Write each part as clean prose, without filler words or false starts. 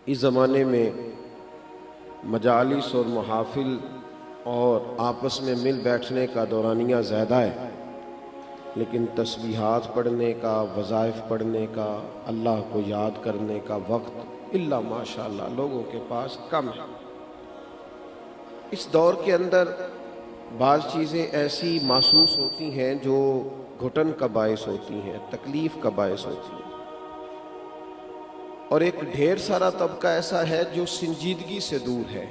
اس زمانے میں مجالس اور محافل اور آپس میں مل بیٹھنے کا دورانیہ زیادہ ہے، لیکن تسبیحات پڑھنے کا، وظائف پڑھنے کا، اللہ کو یاد کرنے کا وقت الا ماشاءاللہ لوگوں کے پاس کم ہے۔ اس دور کے اندر بعض چیزیں ایسی محسوس ہوتی ہیں جو گھٹن کا باعث ہوتی ہیں، تکلیف کا باعث ہوتی ہیں، اور ایک ڈھیر سارا طبقہ ایسا ہے جو سنجیدگی سے دور ہے۔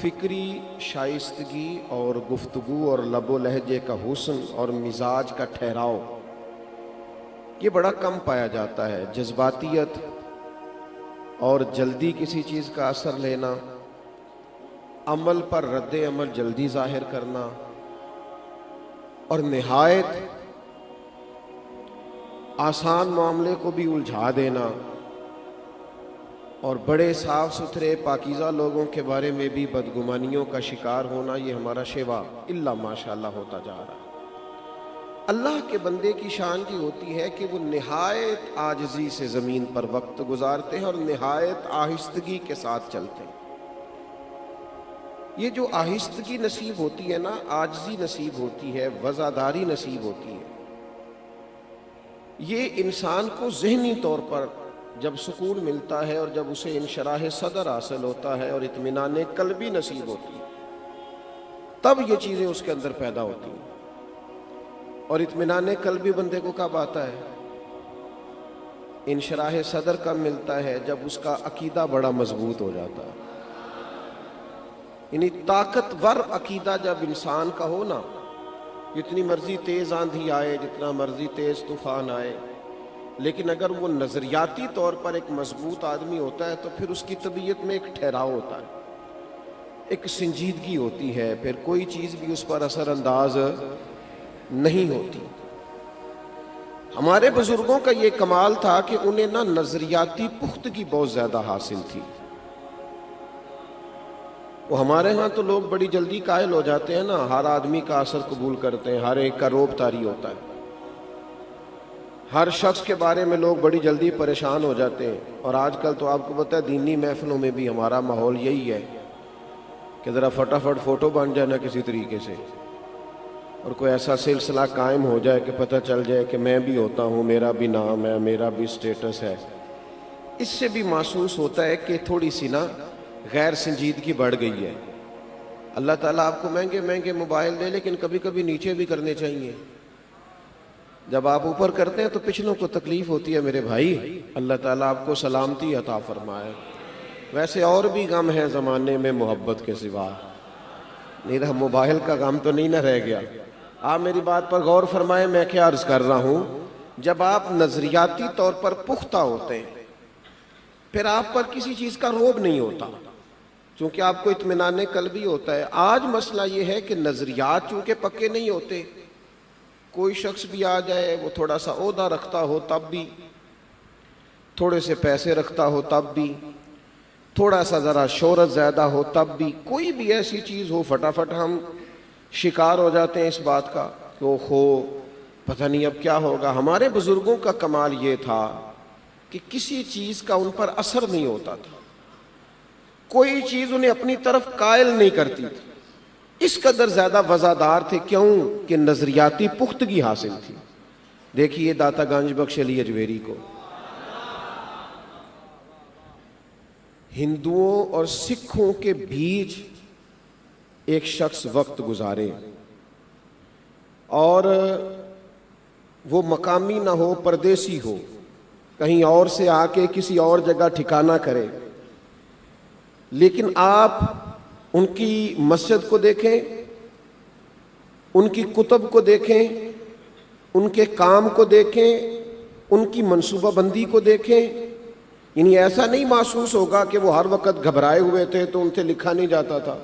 فکری شائستگی اور گفتگو اور لب و لہجے کا حسن اور مزاج کا ٹھہراؤ یہ بڑا کم پایا جاتا ہے۔ جذباتیت اور جلدی کسی چیز کا اثر لینا، عمل پر رد عمل جلدی ظاہر کرنا، اور نہایت آسان معاملے کو بھی الجھا دینا، اور بڑے صاف ستھرے پاکیزہ لوگوں کے بارے میں بھی بدگمانیوں کا شکار ہونا، یہ ہمارا شیوا الا ماشاءاللہ ہوتا جا رہا ہے۔ اللہ کے بندے کی شان کی ہوتی ہے کہ وہ نہایت عاجزی سے زمین پر وقت گزارتے ہیں اور نہایت آہستگی کے ساتھ چلتے ہیں۔ یہ جو آہستگی نصیب ہوتی ہے نا، عاجزی نصیب ہوتی ہے، وزاداری نصیب ہوتی ہے، یہ انسان کو ذہنی طور پر جب سکون ملتا ہے اور جب اسے انشراح صدر حاصل ہوتا ہے اور اطمینان قلبی نصیب ہوتی ہے، تب یہ چیزیں اس کے اندر پیدا ہوتی ہیں۔ اور اطمینان قلبی بندے کو کب آتا ہے؟ انشراح صدر کب ملتا ہے؟ جب اس کا عقیدہ بڑا مضبوط ہو جاتا ہے۔ یعنی طاقتور عقیدہ جب انسان کا ہو نا، جتنی مرضی تیز آندھی آئے، جتنا مرضی تیز طوفان آئے، لیکن اگر وہ نظریاتی طور پر ایک مضبوط آدمی ہوتا ہے تو پھر اس کی طبیعت میں ایک ٹھہراؤ ہوتا ہے، ایک سنجیدگی ہوتی ہے، پھر کوئی چیز بھی اس پر اثر انداز نہیں ہوتی۔ ہمارے بزرگوں کا یہ کمال تھا کہ انہیں نا نظریاتی پختگی بہت زیادہ حاصل تھی۔ وہ ہمارے ہاں تو لوگ بڑی جلدی قائل ہو جاتے ہیں نا، ہر آدمی کا اثر قبول کرتے ہیں، ہر ایک کا روب طاری ہوتا ہے، ہر شخص کے بارے میں لوگ بڑی جلدی پریشان ہو جاتے ہیں۔ اور آج کل تو آپ کو پتہ ہے دینی محفلوں میں بھی ہمارا ماحول یہی ہے کہ ذرا فٹافٹ فوٹو بن جائے نا کسی طریقے سے، اور کوئی ایسا سلسلہ قائم ہو جائے کہ پتہ چل جائے کہ میں بھی ہوتا ہوں، میرا بھی نام ہے، میرا بھی سٹیٹس ہے۔ اس سے بھی محسوس ہوتا ہے کہ تھوڑی سی نا غیر سنجیدگی بڑھ گئی ہے۔ اللہ تعالیٰ آپ کو مہنگے مہنگے موبائل دے، لیکن کبھی کبھی نیچے بھی کرنے چاہیے۔ جب آپ اوپر کرتے ہیں تو پچھلوں کو تکلیف ہوتی ہے میرے بھائی، اللہ تعالیٰ آپ کو سلامتی عطا فرمائے۔ ویسے اور بھی غم ہے زمانے میں محبت کے سوا، نہیں رہا موبائل کا غم تو نہیں نہ رہ گیا۔ آپ میری بات پر غور فرمائیں، میں کیا عرض کر رہا ہوں۔ جب آپ نظریاتی طور پر پختہ ہوتے ہیں پھر آپ پر کسی چیز کا روب نہیں ہوتا، چونکہ آپ کو اطمینان قلبی ہوتا ہے۔ آج مسئلہ یہ ہے کہ نظریات چونکہ پکے نہیں ہوتے، کوئی شخص بھی آ جائے، وہ تھوڑا سا عہدہ رکھتا ہو تب بھی، تھوڑے سے پیسے رکھتا ہو تب بھی، تھوڑا سا ذرا شہرت زیادہ ہو تب بھی، کوئی بھی ایسی چیز ہو، فٹافٹ ہم شکار ہو جاتے ہیں اس بات کا کہ وہ پتہ نہیں اب کیا ہوگا۔ ہمارے بزرگوں کا کمال یہ تھا کہ کسی چیز کا ان پر اثر نہیں ہوتا تھا، کوئی چیز انہیں اپنی طرف قائل نہیں کرتی تھی، اس قدر زیادہ وزادار تھے۔ کیوں؟ کہ نظریاتی پختگی حاصل تھی۔ دیکھیے داتا گنج بخش علی اجویری کو، ہندوؤں اور سکھوں کے بیچ ایک شخص وقت گزارے، اور وہ مقامی نہ ہو، پردیسی ہو، کہیں اور سے آ کے کسی اور جگہ ٹھکانہ کرے، لیکن آپ ان کی مسجد کو دیکھیں، ان کی کتب کو دیکھیں، ان کے کام کو دیکھیں، ان کی منصوبہ بندی کو دیکھیں، یعنی ایسا نہیں محسوس ہوگا کہ وہ ہر وقت گھبرائے ہوئے تھے تو ان سے لکھا نہیں جاتا تھا،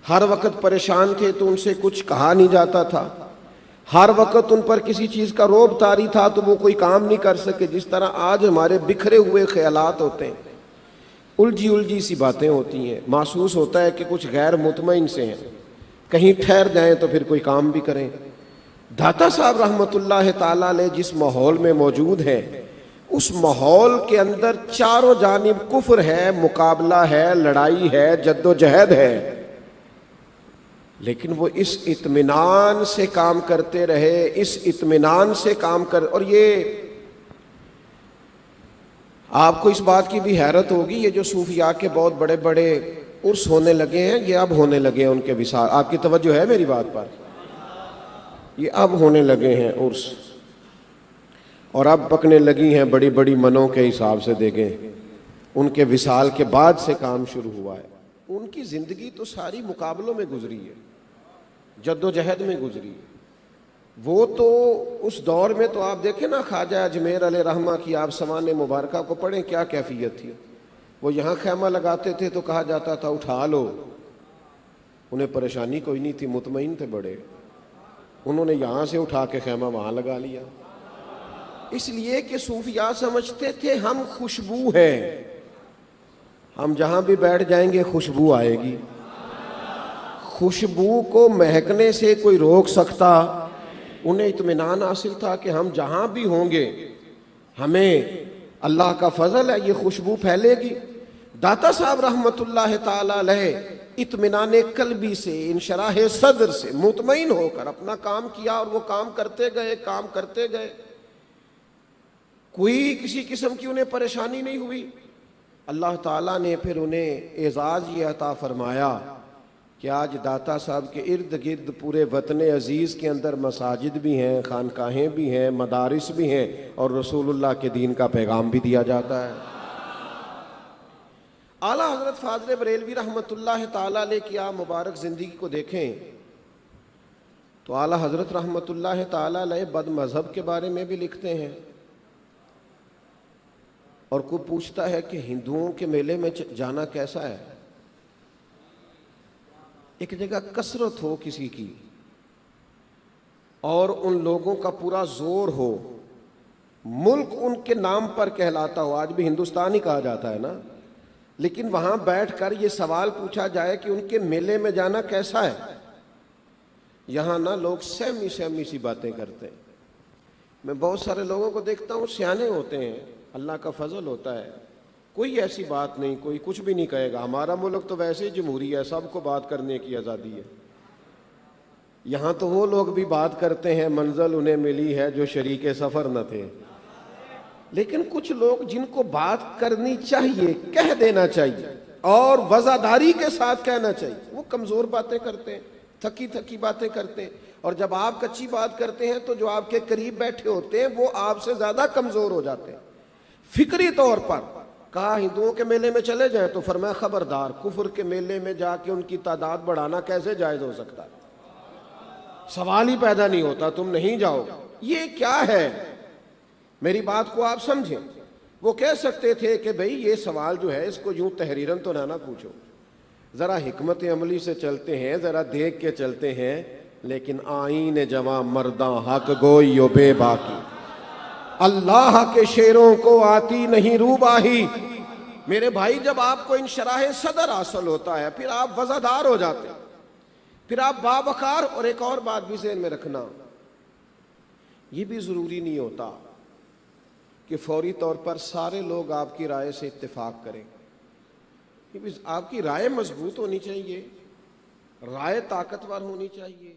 ہر وقت پریشان تھے تو ان سے کچھ کہا نہیں جاتا تھا، ہر وقت ان پر کسی چیز کا روب طاری تھا تو وہ کوئی کام نہیں کر سکے۔ جس طرح آج ہمارے بکھرے ہوئے خیالات ہوتے ہیں، الجھی سی باتیں ہوتی ہیں، محسوس ہوتا ہے کہ کچھ غیر مطمئن سے ہیں، کہیں ٹھہر جائیں تو پھر کوئی کام بھی کریں۔ داتا صاحب رحمت اللہ تعالیٰ علیہ جس ماحول میں موجود ہیں، اس ماحول کے اندر چاروں جانب کفر ہے، مقابلہ ہے، لڑائی ہے، جد و جہد ہے، لیکن وہ اس اطمینان سے کام کرتے رہے، اس اطمینان سے کام کر. اور یہ آپ کو اس بات کی بھی حیرت ہوگی، یہ جو صوفیاء کے بہت بڑے بڑے عرس ہونے لگے ہیں، یہ اب ہونے لگے ہیں ان کے وصال. آپ کی توجہ ہے میری بات پر؟ یہ اب ہونے لگے ہیں عرس، اور اب پکنے لگی ہیں بڑی بڑی منوں کے حساب سے. دیکھیں ان کے وصال کے بعد سے کام شروع ہوا ہے. ان کی زندگی تو ساری مقابلوں میں گزری ہے، جد و جہد میں گزری ہے. وہ تو اس دور میں تو آپ دیکھیں نا، خواجہ اجمیر علیہ رحمہ کی آپ سوانح مبارکہ کو پڑھیں، کیا کیفیت تھی. وہ یہاں خیمہ لگاتے تھے تو کہا جاتا تھا اٹھا لو. انہیں پریشانی کوئی نہیں تھی، مطمئن تھے بڑے. انہوں نے یہاں سے اٹھا کے خیمہ وہاں لگا لیا، اس لیے کہ صوفیاء سمجھتے تھے ہم خوشبو ہیں، ہم جہاں بھی بیٹھ جائیں گے خوشبو آئے گی. خوشبو کو مہکنے سے کوئی روک سکتا؟ انہیں اطمینان حاصل تھا کہ ہم جہاں بھی ہوں گے ہمیں اللہ کا فضل ہے، یہ خوشبو پھیلے گی. داتا صاحب رحمت اللہ تعالی علیہ اطمینان قلبی سے، انشراح صدر سے مطمئن ہو کر اپنا کام کیا، اور وہ کام کرتے گئے، کام کرتے گئے. کوئی کسی قسم کی انہیں پریشانی نہیں ہوئی. اللہ تعالیٰ نے پھر انہیں اعزاز یہ عطا فرمایا کہ آج داتا صاحب کے ارد گرد پورے وطن عزیز کے اندر مساجد بھی ہیں، خانقاہیں بھی ہیں، مدارس بھی ہیں، اور رسول اللہ کے دین کا پیغام بھی دیا جاتا ہے. اعلیٰ حضرت فاضل بریلوی رحمۃ اللہ تعالیٰ علیہ کی آپ مبارک زندگی کو دیکھیں تو اعلیٰ حضرت رحمۃ اللہ تعالیٰ علیہ بد مذہب کے بارے میں بھی لکھتے ہیں. اور کوئی پوچھتا ہے کہ ہندوؤں کے میلے میں جانا کیسا ہے؟ ایک جگہ کثرت ہو کسی کی اور ان لوگوں کا پورا زور ہو، ملک ان کے نام پر کہلاتا ہو. آج بھی ہندوستان ہی کہا جاتا ہے نا، لیکن وہاں بیٹھ کر یہ سوال پوچھا جائے کہ ان کے میلے میں جانا کیسا ہے. یہاں نا لوگ سہمی سہمی سی باتیں کرتے ہیں. میں بہت سارے لوگوں کو دیکھتا ہوں سیانے ہوتے ہیں، اللہ کا فضل ہوتا ہے، کوئی ایسی بات نہیں، کوئی کچھ بھی نہیں کہے گا. ہمارا ملک تو ویسے ہی جمہوری ہے، سب کو بات کرنے کی آزادی ہے. یہاں تو وہ لوگ بھی بات کرتے ہیں، منزل انہیں ملی ہے جو شریک سفر نہ تھے. لیکن کچھ لوگ جن کو بات کرنی چاہیے کہہ دینا چاہیے اور وزاداری کے ساتھ کہنا چاہیے، وہ کمزور باتیں کرتے ہیں، تھکی تھکی باتیں کرتے ہیں. اور جب آپ کچی بات کرتے ہیں تو جو آپ کے قریب بیٹھے ہوتے ہیں وہ آپ سے زیادہ کمزور ہو جاتے ہیں. فکری طور پر کہا ہندوؤں کے میلے میں چلے جائیں تو فرمایا خبردار، کفر کے میلے میں جا کے ان کی تعداد بڑھانا کیسے جائز ہو سکتا ہے؟ سوال ہی پیدا نہیں ہوتا، تم نہیں جاؤ. یہ کیا ہے؟ میری بات کو آپ سمجھیں. وہ کہہ سکتے تھے کہ بھئی یہ سوال جو ہے اس کو یوں تحریراً تو نہ پوچھو، ذرا حکمت عملی سے چلتے ہیں، ذرا دیکھ کے چلتے ہیں. لیکن آئین جواں مرداں حق گوئی و بے باکی، اللہ کے شیروں کو آتی نہیں روباہی. میرے بھائی جب آپ کو انشراح صدر حاصل ہوتا ہے پھر آپ وزادار ہو جاتے ہیں، پھر آپ باوقار. اور ایک اور بات بھی ذہن میں رکھنا، یہ بھی ضروری نہیں ہوتا کہ فوری طور پر سارے لوگ آپ کی رائے سے اتفاق کریں. آپ کی رائے مضبوط ہونی چاہیے، رائے طاقتور ہونی چاہیے.